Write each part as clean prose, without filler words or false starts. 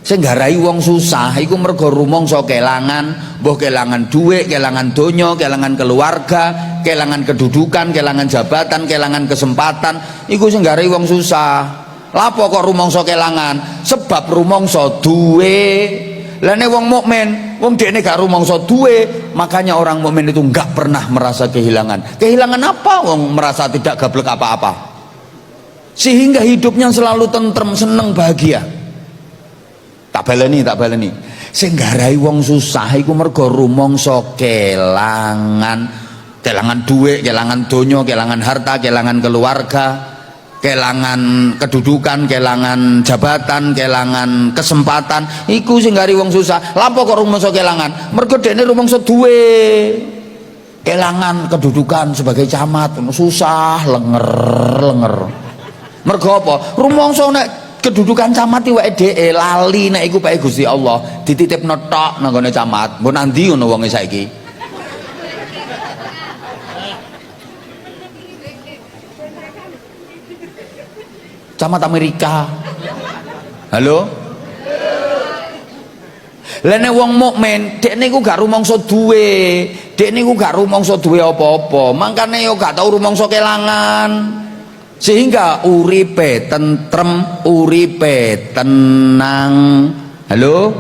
Sing nggarai wong susah iku mergo rumangsa kelangan, mbuh kelangan dhuwit, kelangan donya, kelangan keluarga, kelangan kedudukan, kelangan jabatan, kelangan kesempatan, iku sing nggarai wong susah. Lapo kok rumangsa kelangan? Sebab rumangsa duwe. Lah nek wong mukmin, wong dekne gak rumangsa duwe, makanya orang mukmin itu enggak pernah merasa kehilangan. Kehilangan apa? Wong merasa tidak gablek apa-apa. Sehingga hidupnya selalu tentrem, seneng, bahagia. Tak baleni sing nggarai wong susah iku mergo rumangsa kelangan dhuwit, kelangan donya, kelangan harta, kelangan keluarga, kelangan kedudukan, kelangan jabatan, kelangan kesempatan, iku sing nggarai wong susah. Lapo kok rumangsa kelangan? Mergo dekne rumangsa duwe. Kelangan kedudukan sebagai camat susah, lenger. Mergo apa? Rumangsa nek kedudukan camat iwake dhek lali nek iku pae Gusti Allah dititipno tok nang gone camat. Mbok nang ndi ngono wonge saiki? Camat Amerika. Halo? Lah nek wong mukmin, dekne iku gak rumangsa duwe. Dekne iku gak rumangsa duwe apa-apa. Mangkane yo gak tau rumangsa kelangan. Sehingga uripe tentrem, uripe tenang. Halo?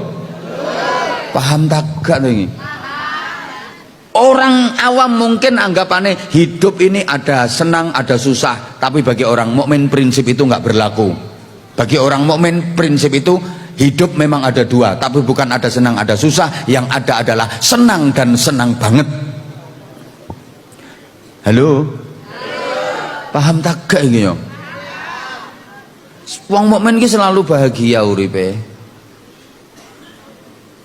Paham tak gak ini? Orang awam mungkin anggapannya hidup ini ada senang, ada susah, tapi bagi orang mukmin prinsip itu nggak berlaku. Bagi orang mukmin prinsip itu hidup memang ada dua, tapi bukan ada senang, ada susah. Yang ada adalah senang dan senang banget. Halo? Paham tak gak iki yo? Wong mukmin ki selalu bahagia uripe.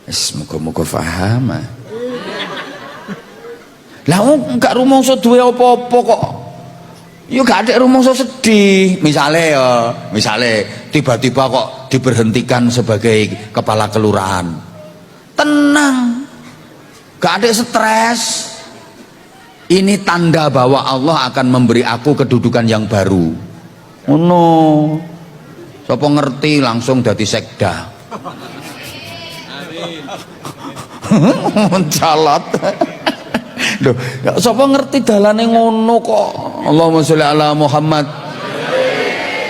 Wis muga-muga paham. Lah enggak rumangsa duwe apa-apa kok. Yo gak ada rumangsa sedih. Misale tiba-tiba kok diberhentikan sebagai kepala kelurahan. Tenang. Gak ada stres. Ini tanda bahwa Allah akan memberi aku kedudukan yang baru. Oh no. Sapa ngerti langsung dadi sekda. Mencalat. Loh, sapa ngerti dalane ngono kok. Allahumma sholli ala Muhammad.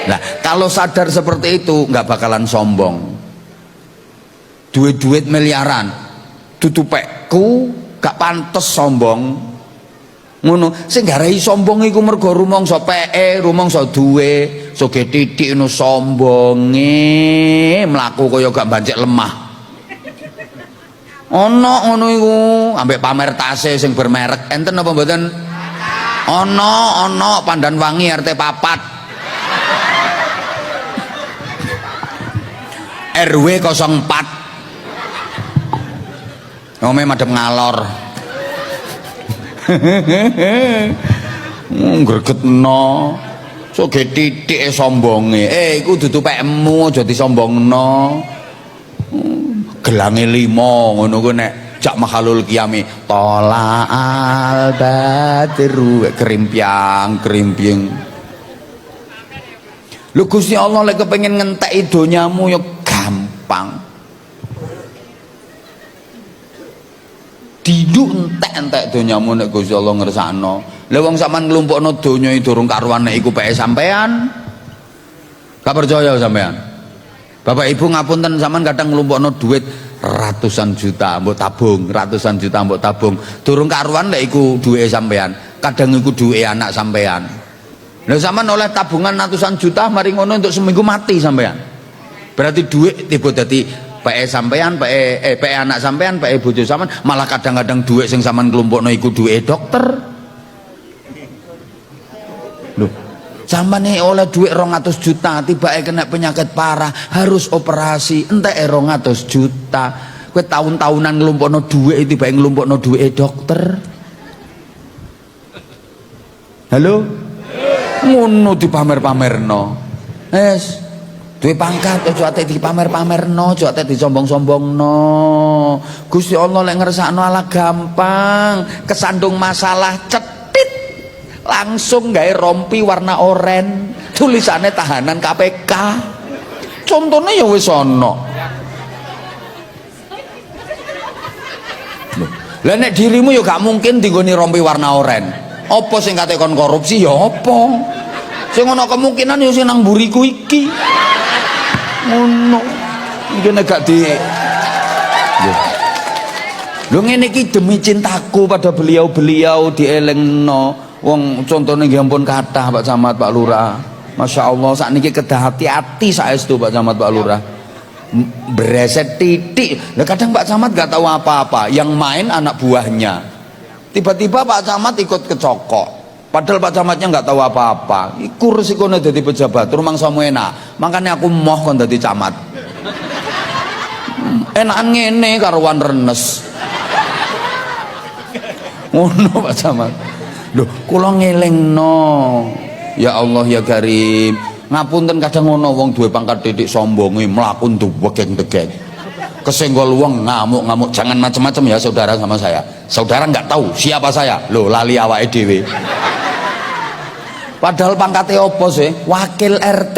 Nah, kalau sadar seperti itu nggak bakalan sombong. Duit-duit miliaran tutupekku gak pantes sombong. Ngono sing garai sombong iku mergo rumangsa peke, rumangsa duwe, soge titik no sombonge, mlaku kaya gak bancik lemah. Ono ngono iku, ambek pamer tase sing bermerek. Enten apa mboten? Ono Pandan Wangi RT 4. RW 04. Ngome madhep ngalor. Gregetno soge titik sombonge iku dudu pekmu aja disombongno. Gelange 5 ngono ku nek jak makhlul kiami tola al badru kerimpiang lho Gusti Allah lek kepengin ngenteki donyamu ya gampang. Diduk entek donyamu nek Gusti Allah ngersakno. Lah wong sampean nglumpukno donya iki durung karuan nek iku peke sampean. Gak percaya sampean? Bapak Ibu ngapunten sampean kadang nglumpukno duit ratusan juta mbok tabung, ratusan juta mbok tabung. Durung karuan nek iku duwike sampean. Kadang iku duwike anak sampean. Lah sampean oleh tabungan ratusan juta mari ngono untuk seminggu mati sampean. Berarti duit tiba dadi PE sampean, PE anak sampean, PE bojo sampean, malah kadang-kadang duit sing sampean kelompokno iku duit dokter. Loh, sampean oleh duit 200 juta, tibake kena penyakit parah, harus operasi, entek 200 juta. Kowe tahun-tahunan ngelompokno duit, tibake ngelompokno duit dokter. Halo? Ngono dipamer-pamerno. Wes duwe pangkat aja ate dipamer-pamerno, aja ate disombong-sombongno. Gusti Allah lek ngersakno ala gampang, kesandung masalah cetit langsung gawe rompi warna oranye, tulisannya tahanan KPK. Contohnya ya wis ana. Lah nek dirimu ya gak mungkin dinggoni rompi warna oren. Apa sing kate kon korupsi ya apa? Sing ana kemungkinan ya sing nang mburiku iki. Ngono. Iki nek gak di lho ngene iki demi cintaku pada beliau-beliau dielingno. Wong contone nggih ampun kathah Pak Camat, Pak Lurah. Masya Allah sakniki kedah hati-hati saestu Pak Camat, Pak Lurah. Bereset titik. Nah, kadang Pak Camat gak tahu apa-apa, yang main anak buahnya. Tiba-tiba Pak Camat ikut kecokok, padahal Pak Camatnya nggak tahu apa-apa. Iku resikonya jadi pejabat rumang samu enak, makanya aku moh kon dadi camat. Enakan ngene karuan renes. Ngono Pak Camat. Loh kula ngelingno, ya Allah ya Karim, ngapunten kadang ngono wong duwe pangkat titik sombonge mlaku duwegeng-degeng. Kesenggol wong ngamuk-ngamuk, jangan macam-macam ya saudara sama saya. Saudara nggak tahu siapa saya. Loh lali awake dhewe. Padahal pangkate opo sih? Wakil RT.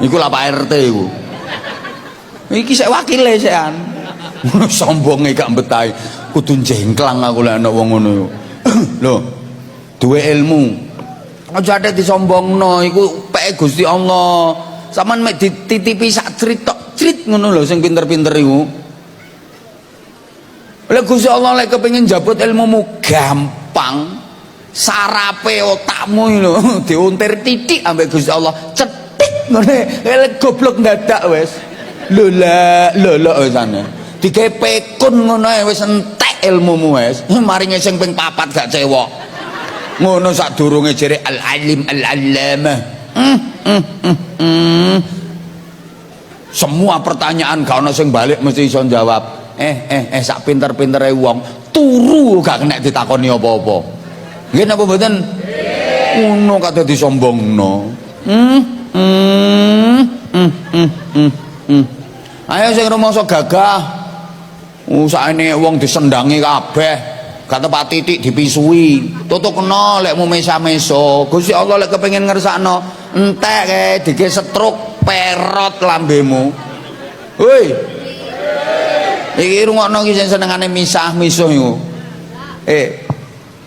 Iku lah Pak RT iku. Iki sik wakile sekan. Sombonge gak betahi. Kudu jengklang aku lek ana wong ngono. Lho, duwe ilmu. Aja ada disombongno, iku peke Gusti Allah. Saman mek dititipi sak crit tok, crit ngono lho sing pinter-pinter iku. Lek Gusti Allah lek kepengin njabut ilmumu gampang. Sarape otakmu lho diuntir titik ambek Gusti Allah, cetik ngene. Lek goblok dadak wis. Lho wesane. Digawe pekun ngono ae wis entek ilmumu wis. Maringe sing ping 4 gak cewek. Ngono sadurunge jere al-alim al-allamah. Semua pertanyaan gak ono sing balik mesti iso jawab. Sak pinter-pintere wong turu gak kena ditakoni apa-apa. Nggih napa mboten? Ngono kate disombongno. Ayo sing rumangsa gagah. Saene wong disendangi kabeh. Gak tepat titik dipisui. Tutuk kena lek mu mesa-meso. Gusti Allah lek kepengin ngersakno entek kae dige setruk perot lambemu. Woi. Iki rungokno iki sing senengane misah-misuh iku.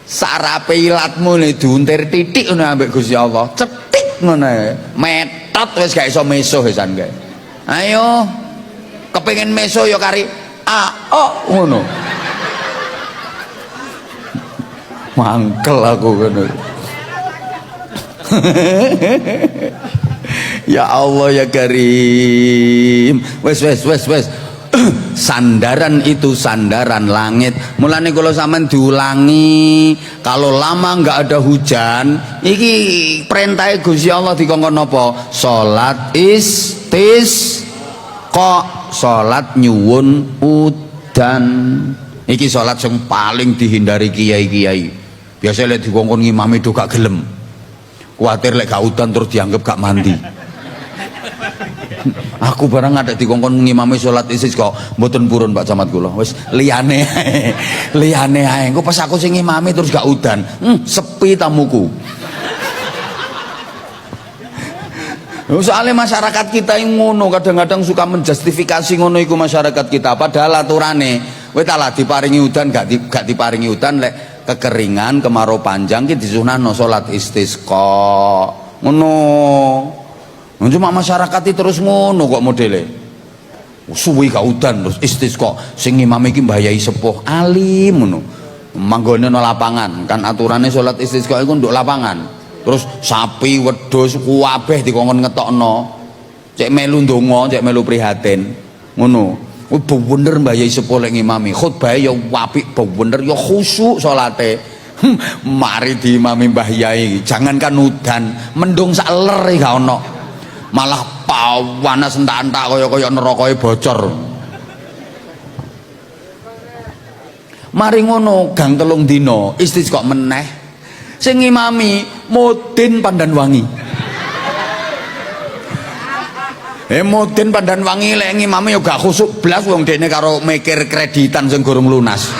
Sarape ilatmu ne diuntir titik ngono ambek Gusti Allah. Cetik ngono ae. Metot wis gak iso mesuh wisan kae. Ayo. Kepengin mesuh ya kari ngono. Mangkel aku ngono. Ya Allah ya Karim. Wes. Sandaran itu sandaran langit. Mulane kalau sampean diulangi, kalau lama nggak ada hujan, iki perintah Gusti Allah dikongkon apa? Salat istisqa, salat nyuwun udan. Iki salat yang paling dihindari kiai-kiai. Biasa lek dikongkon ngimami do gak gelem. Kuwatir lek gak udan terus dianggap gak mandi. Aku barang ada dikongkon ngimami salat istisqa mboten purun Pak Camat kula. Wis liyane ae. Engko pas aku sing ngimami terus gak udan. Sepi tamuku. Soalnya masyarakat kita yang ngono kadang-kadang suka menjustifikasi ngono iku masyarakat kita, padahal aturane wis talah diparingi udan gak diparingi udan lek kekeringan kemarau panjang ki disunahno salat istisqa ngono. Cuma masyarakat itu terus ngono kok modele. Suwi gak udan terus istisqa, sing imam iki Mbah Yai sepuh alim ngono. Manggone nang lapangan, kan aturane salat istisqa iku nduk lapangan. Terus sapi wedhus kabeh dikongkon ngetokno. Cek melu ndonga, cek melu prihatin. Ngono. Bener Mbah Yai sepuh lek ngimami. Khutbah ya apik bener ya khusyuk salate. Mari diimami Mbah Yai, jangankan udan, mendung sak ler gak ono. Malah panas entak-entak kaya nerakae bocor. Mari ngono gang 3 dina istisqa meneh. Sing ngimami Mudin Pandanwangi. Mudin Pandanwangi lek ngimami yo gak khusuk blas wong dekne karo mikir kreditan sing gorong lunas.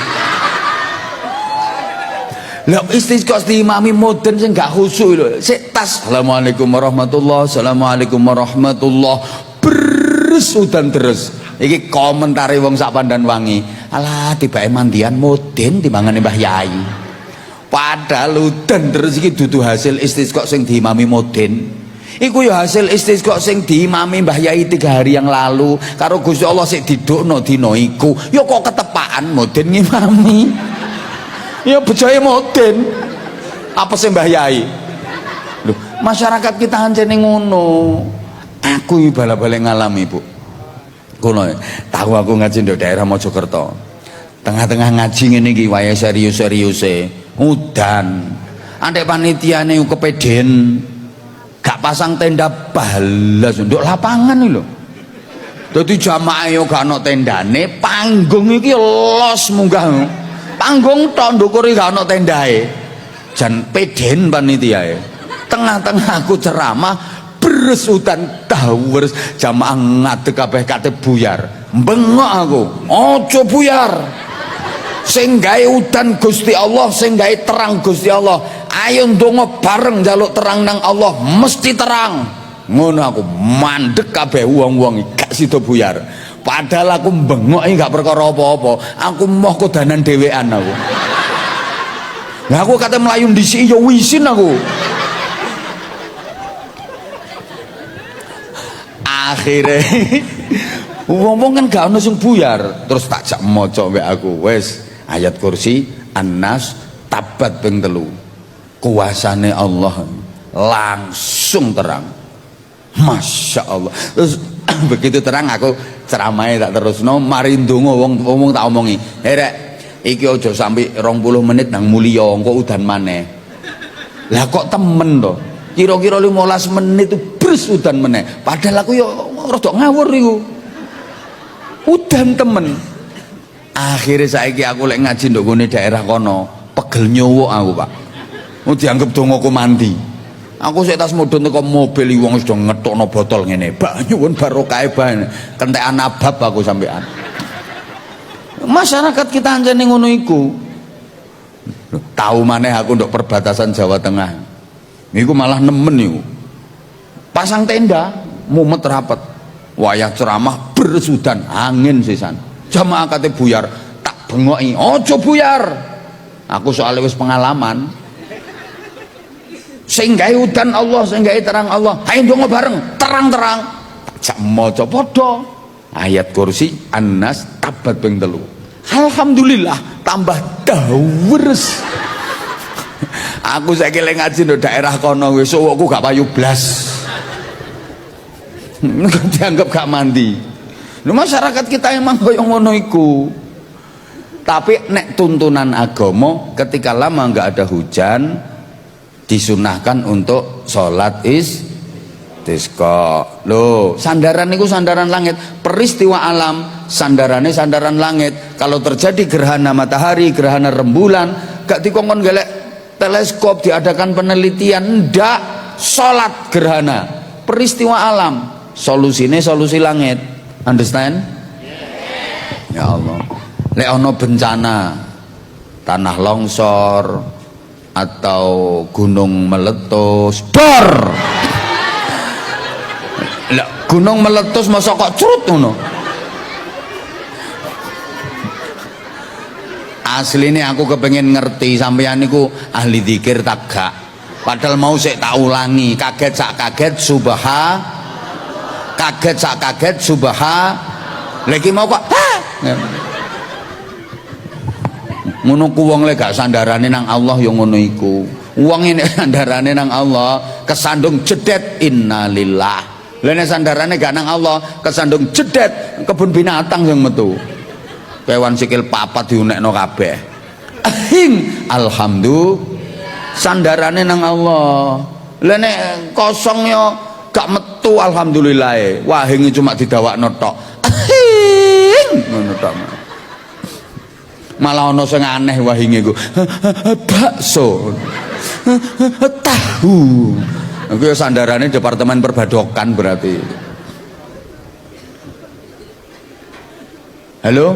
Lah istisqa diimami Mudin sing gak khusuk lho. Sik tas. Assalamualaikum warahmatullahi. Assalamualaikum warahmatullahi. beres udan deres. Iki komentari wong sak Pandanwangi. Alah tibake mandian mudin timbangane Mbah Yai. Padahal udan deres iki dudu hasil istisqa sing diimami mudin. Iku ya hasil istisqa sing diimami Mbah Yai 3 hari yang lalu karo Gusti Allah sik didukno dina iku. Ya kok ketepaan mudin ngimami. Ya bejoe mudin. Apa sih Mbah Yai? Loh, masyarakat kita ancene ngono. Aku iki bala-bala ngalami, Bu. Kulo tahu aku ngaji di daerah Mojokerto. Tengah-tengah ngaji ngene iki wayahe serius-seriuse udan. Andek panitiane kepeden gak pasang tenda balas nduk lapangan iki lho. Dadi jamaah yo gak ono tendane, panggung iki los munggah. Panggung tok ndukur iki gak ono tendae. Jan peden panitiae. Tengah-tengah aku ceramah beres udan dawers jamaah ngadeg kabeh kate buyar. Bengok aku, ojo buyar. Sing gawe udan Gusti Allah, sing gawe terang Gusti Allah. Ayo ndonga bareng njaluk terang nang Allah, mesti terang. Ngono aku mandek kabeh wong-wong gak sida buyar. Padahal aku bengok gak perkara apa-apa. Aku moh kodanan dhewean aku. Lah aku kate mlayu ndisiki ya wisin aku. Akhirnya wong-wong kan gak ono sing buyar, terus tak jak maca mbek aku wis ayat kursi An-Nas tabat ping 3 kuasane Allah langsung terang, Masya Allah. Terus begitu terang aku ceramahnya tak terusno mari ndonga wong tak omongi rek iki aja sampai 20 menit nang mulya engko udan maneh. Lah kok temen to kira-kira 15 menit itu beres udan meneh. Padahal aku ya rada ngawur iku. Udan temen. Akhirnya saiki aku lek ngaji nduk ngene daerah kono, pegel nyowok aku, Pak. Mau dianggap dongaku mandi. Aku sik tas mudhun teko mobil iki wong sudah ngetokno botol ngene. Pak nyuwun barokah bae. Kentekan abab aku sampean. Masyarakat kita anjene ngono iku. Tahu maneh aku nduk perbatasan Jawa Tengah. Iku malah nemen iku. Pasang tenda, mumet rapat. Wayah ceramah bersudan angin sisan. Jamaah kate buyar, tak bengoki, "Ojo buyar." Aku soalnya wis pengalaman. Sing gawe udan Allah, sing gawe terang Allah. Ayo ndonga bareng, terang-terang. Jak maca padha ayat kursi An-Nas tabat ping 3. Alhamdulillah tambah dawers. Aku saiki lek ngaji nduk daerah kono wis suwukku gak payu blas. Dianggap gak mandi. Lho masyarakat kita emang koyo ngono iku. Tapi nek tuntunan agama ketika lama nggak ada hujan disunahkan untuk sholat istisqa. Loh, sandaran itu sandaran langit, peristiwa alam sandarannya sandaran langit. Kalau terjadi gerhana matahari, gerhana rembulan, gak dikongkon gelek teleskop diadakan penelitian, ndak, sholat gerhana, peristiwa alam, solusinya solusi langit. Understand? Ya Allah. Lek ono bencana tanah longsor atau gunung meletus, dor. Lah gunung meletus masa kok curut ngono. Asline aku kepengen ngerti sampeyan niku ahli zikir tak gak. Padahal mau sik tak ulangi, kaget sak kaget kaget sak kaget lagi mau kok ngono ku wong lek gak sandarane nang Allah ya ngono iku. Wong ini sandarane nang Allah kesandung jedet innalillah. Lah nek sandarane gak nang Allah kesandung jedet kebun binatang yang metu. Kewan sikil papat diunekno kabeh. Ahing alhamdulillah sandarane nang Allah. Lah nek kosong ya gak metu alhamdulillah. Wahing cuma didawakno tok. Ahing ngono tok. Malah ono sing aneh wahinge iku. Bakso. Tahu. Iku ya sandarane Departemen Perbadokan berarti. Halo?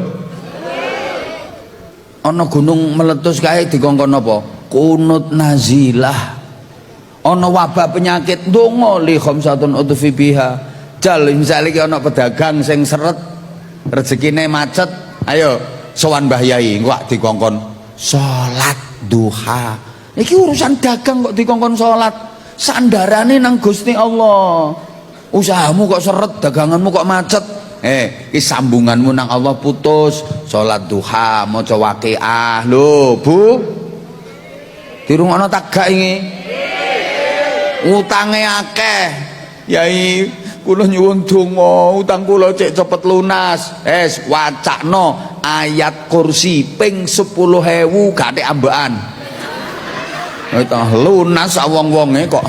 Ono gunung meletus kae dikongkon apa? Kunut nazilah. Ono wabah penyakit ndonga li khamsatun udfi biha. Jal misalnya ki ana pedagang sing seret rezekine macet, ayo sowan Mbah Yai engko dikongkon salat duha. Iki urusan dagang kok dikongkon salat. Sandarane nang Gusti Allah. Usahamu kok seret, daganganmu kok macet. Iki sambunganmu nang Allah putus. Salat duha, maca Waqiah. Lho, Bu. Dirungokno tagak iki. Utange akeh. Yai, kula nyuwun donga, utang kula cek cepet lunas. Wacakno ayat kursi ping 10.000 gak ambekan. Lunas wong-wonge kok